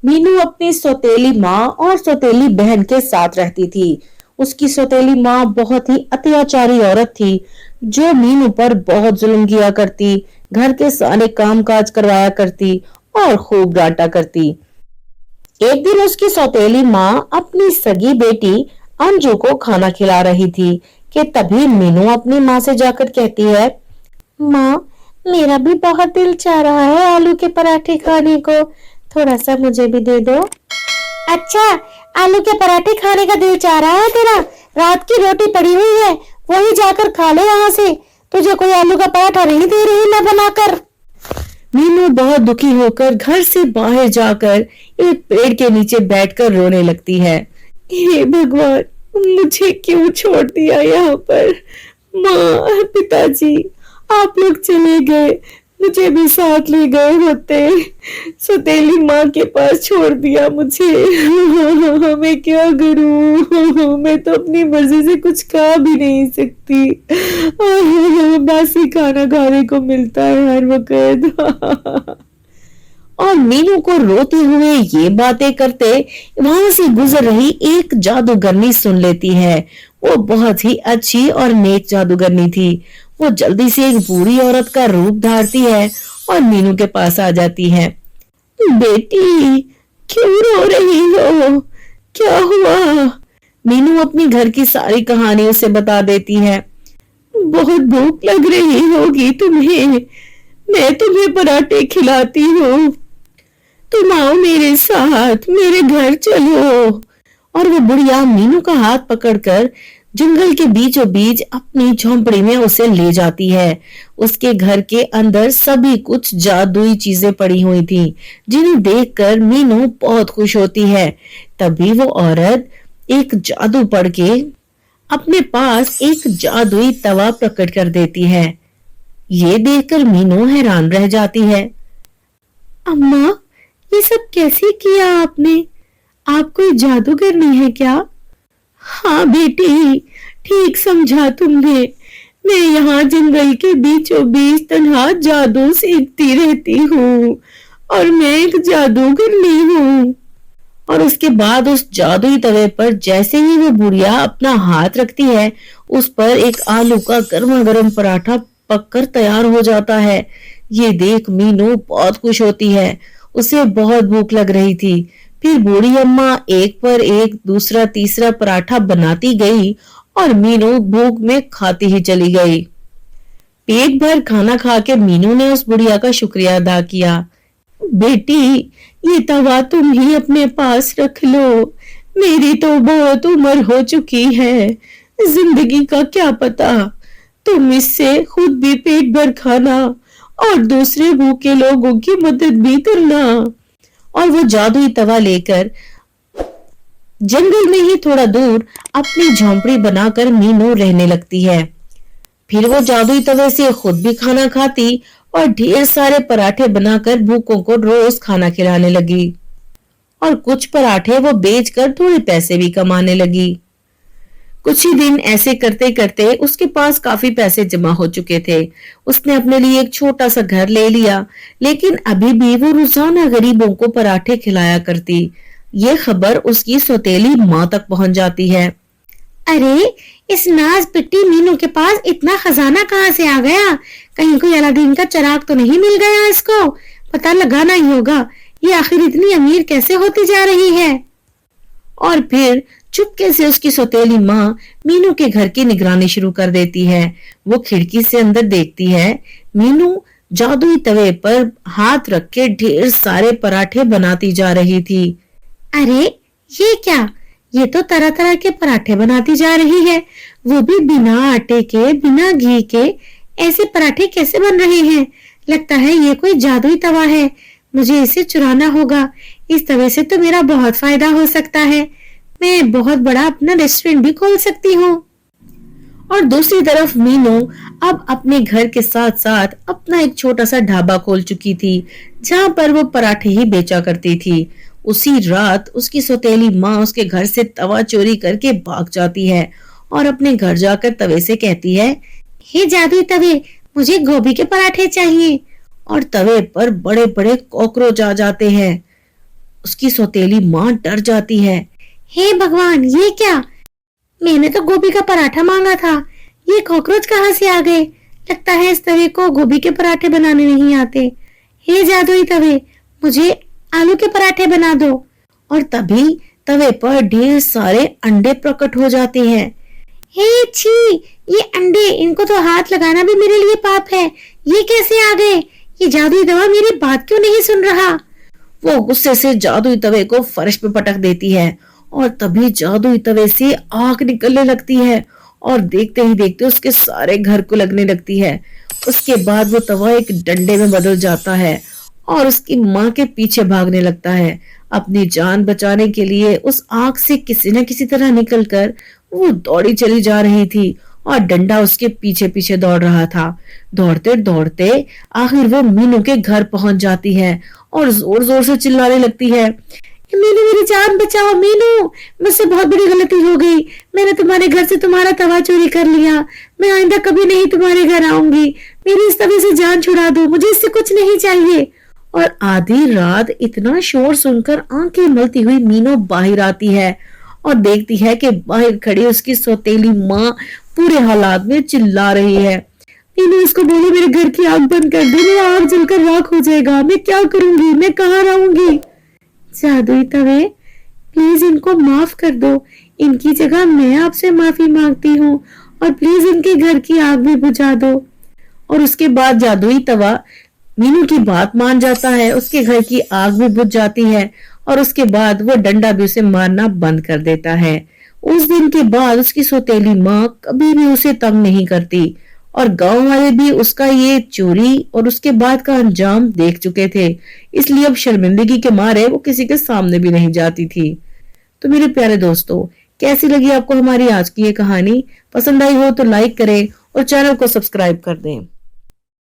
मीनू अपनी सौतेली माँ और सौतेली बहन के साथ रहती थी। उसकी सौतेली माँ बहुत ही अत्याचारी औरत थी, जो मीनू पर बहुत जुल्म किया करती, घर के सारे काम काज करवाया करती और खूब डांटा करती। एक दिन उसकी सौतेली माँ अपनी सगी बेटी अंजू को खाना खिला रही थी कि तभी मीनू अपनी माँ से जाकर कहती है, माँ, मेरा भी बहुत दिल चाह रहा है आलू के पराठे खाने को, थोड़ा सा मुझे भी दे दो। अच्छा, आलू के पराठे खाने का दिल चाह रहा है तेरा? रात की रोटी पड़ी हुई है, वही जाकर खा ले यहाँ से। तुझे कोई आलू का पराठा नहीं दे रही मैं बनाकर। मीनू बहुत दुखी होकर घर से बाहर जाकर एक पेड़ के नीचे बैठकर रोने लगती है। हे भगवान, मुझे क्यों छोड़ दिया यहाँ पर? माँ, पिताजी, आप लोग चले गए, मुझे भी साथ ले गए होते। सौतेली माँ के पास छोड़ दिया मुझे। मैं क्या करूं? मैं तो अपनी मर्जी से कुछ खा भी नहीं सकती। बासी खाना खाने को मिलता है हर वक्त। और मीनू को रोते हुए ये बातें करते वहां से गुजर रही एक जादूगरनी सुन लेती है। वो बहुत ही अच्छी और नेक जादूगरनी थी। वो जल्दी से एक बूढ़ी औरत का रूप धारती है और मीनू के पास आ जाती है। बेटी, क्यों रो रही हो? क्या हुआ? मीनू अपनी घर की सारी कहानी उसे बता देती है। बहुत भूख लग रही होगी तुम्हें, मैं तुम्हें पराठे खिलाती हूँ, तुम आओ मेरे साथ, मेरे घर चलो। और वो बुढ़िया मीनू का हाथ पकड़कर जंगल के बीचों बीच अपनी झोंपड़ी में उसे ले जाती है। उसके घर के अंदर सभी कुछ जादुई चीजें पड़ी हुई थी, जिन्हें देखकर मीनू बहुत खुश होती है। तभी वो औरत एक जादू पढ़ के अपने पास एक जादुई तवा प्रकट कर देती है। ये देखकर मीनू हैरान रह जाती है। अम्मा, ये सब कैसे किया आपने? आप कोई जादूगरनी है क्या? हाँ बेटी, ठीक समझा तुमने। मैं यहाँ जंगल के बीचों बीच तन्हा जादू सीखती रहती हूँ और मैं एक जादूगरनी हूँ। और उसके बाद उस जादुई तवे पर जैसे ही वो बुढ़िया अपना हाथ रखती है, उस पर एक आलू का गर्मा गर्म पराठा पककर तैयार हो जाता है। ये देख मीनू बहुत खुश होती है। उसे बहुत भूख लग रही थी। फिर बूढ़ी अम्मा एक पर एक दूसरा तीसरा पराठा बनाती गई और मीनू भूख में खाती ही चली गई। पेट भर खाना खा के मीनू ने उस बुढ़िया का शुक्रिया अदा किया। बेटी, ये तवा तुम ही अपने पास रख लो, मेरी तो बहुत उम्र हो चुकी है, जिंदगी का क्या पता, तुम इससे खुद भी पेट भर खाना और दूसरे भूखे लोगों की मदद भी करना। और वो जादुई तवा लेकर जंगल में ही थोड़ा दूर अपनी झोंपड़ी बनाकर मीनू रहने लगती है। फिर वो जादुई तवे से खुद भी खाना खाती और ढेर सारे पराठे बनाकर भूखों को रोज खाना खिलाने लगी। और कुछ पराठे वो बेचकर थोड़े पैसे भी कमाने लगी। कुछ ही दिन ऐसे करते करते उसके पास काफी पैसे जमा हो चुके थे। उसने अपने लिए एक छोटा सा घर ले लिया, लेकिन अभी भी वो रोजाना गरीबों को पराठे खिलाया करती। ये खबर उसकी सौतेली माँ तक पहुंच जाती है। अरे, इस नाज पिट्टी मीनू के पास इतना खजाना कहाँ से आ गया? कहीं कोई अलादीन का चिराग तो नहीं मिल गया इसको? पता लगाना ही होगा, ये आखिर इतनी अमीर कैसे होती जा रही है। और फिर चुपके से उसकी सौतेली माँ मीनू के घर की निगरानी शुरू कर देती है। वो खिड़की से अंदर देखती है। मीनू जादुई तवे पर हाथ रख के ढेर सारे पराठे बनाती जा रही थी। अरे, ये क्या? ये तो तरह तरह के पराठे बनाती जा रही है, वो भी बिना आटे के, बिना घी के। ऐसे पराठे कैसे बन रहे हैं? लगता है ये कोई जादुई तवा है। मुझे इसे चुराना होगा। इस तवे से तो मेरा बहुत फायदा हो सकता है। मैं बहुत बड़ा अपना रेस्टोरेंट भी खोल सकती हूँ। और दूसरी तरफ मीनू अब अपने घर के साथ साथ अपना एक छोटा सा ढाबा खोल चुकी थी, जहाँ पर वो पराठे ही बेचा करती थी। उसी रात उसकी सौतेली माँ उसके घर से तवा चोरी करके भाग जाती है और अपने घर जाकर तवे से कहती है, हे जादुई तवे, मुझे गोभी के पराठे चाहिए। और तवे पर बड़े बड़े कॉकरोच आ जाते हैं। اس کی सौतेली माँ डर जाती है। हे भगवान, ये क्या? मैंने तो गोभी का पराठा मांगा था, ये कॉकरोच कहाँ से आ गए? लगता है इस तवे को गोभी के पराठे बनाने नहीं आते। हे जादुई तवे, मुझे आलू के पराठे बना दो। और तभी तवे पर ढेर सारे अंडे प्रकट हो जाते हैं। हे छी, ये अंडे, इनको तो हाथ लगाना भी मेरे लिए पाप है। ये कैसे आ गए? ये जादुई तवा मेरी बात क्यों नहीं सुन रहा? वो गुस्से से जादुई तवे को फर्श पे पटक देती है और तभी जादुई तवे से आग निकलने लगती है और देखते ही देखते उसके सारे घर को लगने लगती है। उसके बाद वो तवा एक डंडे में बदल जाता है और उसकी माँ के पीछे भागने लगता है। अपनी जान बचाने के लिए उस आग से किसी न किसी तरह निकलकर वो दौड़ी चली जा रही थी और डंडा उसके पीछे पीछे दौड़ रहा था। दौड़ते दौड़ते आखिर वो मीनू के घर पहुंच जाती है और जोर जोर से चिल्लाने लगती है, मीनू मेरी जान बचाओ, मीनू मुझसे बहुत बड़ी गलती हो गई, मैंने तुम्हारे घर से तुम्हारा तवा चोरी कर लिया, मैं आइंदा कभी नहीं तुम्हारे घर आऊंगी, मेरी इस तवे से जान छुड़ा दो, मुझे इससे कुछ नहीं चाहिए। और आधी रात इतना शोर सुनकर आंखें मलती हुई मीनू बाहर आती है और देखती है कि बाहर खड़ी उसकी सौतेली माँ पूरे हालात में चिल्ला रही है, मीनू इसको बोलो मेरे घर की आग बंद कर दे, मेरा आग जलकर राख हो जाएगा, मैं क्या करूंगी, मैं कहाँ रहूंगी। जादुई तवे, प्लीज इनको माफ कर दो, इनकी जगह मैं आपसे माफी मांगती हूँ और प्लीज इनके घर की आग भी बुझा दो। और उसके बाद जादुई तवा मीनू की बात मान जाता है, उसके घर की आग भी बुझ जाती है और उसके बाद वो डंडा भी उसे मारना बंद कर देता है। उस दिन के बाद उसकी सौतेली माँ कभी भी उसे तंग नहीं करती और गांव वाले भी उसका ये चोरी और उसके बाद का अंजाम देख चुके थे, इसलिए अब शर्मिंदगी के मारे वो किसी के सामने भी नहीं जाती थी। तो मेरे प्यारे दोस्तों, कैसी लगी आपको हमारी आज की ये कहानी? पसंद आई हो तो लाइक करें और चैनल को सब्सक्राइब कर दें।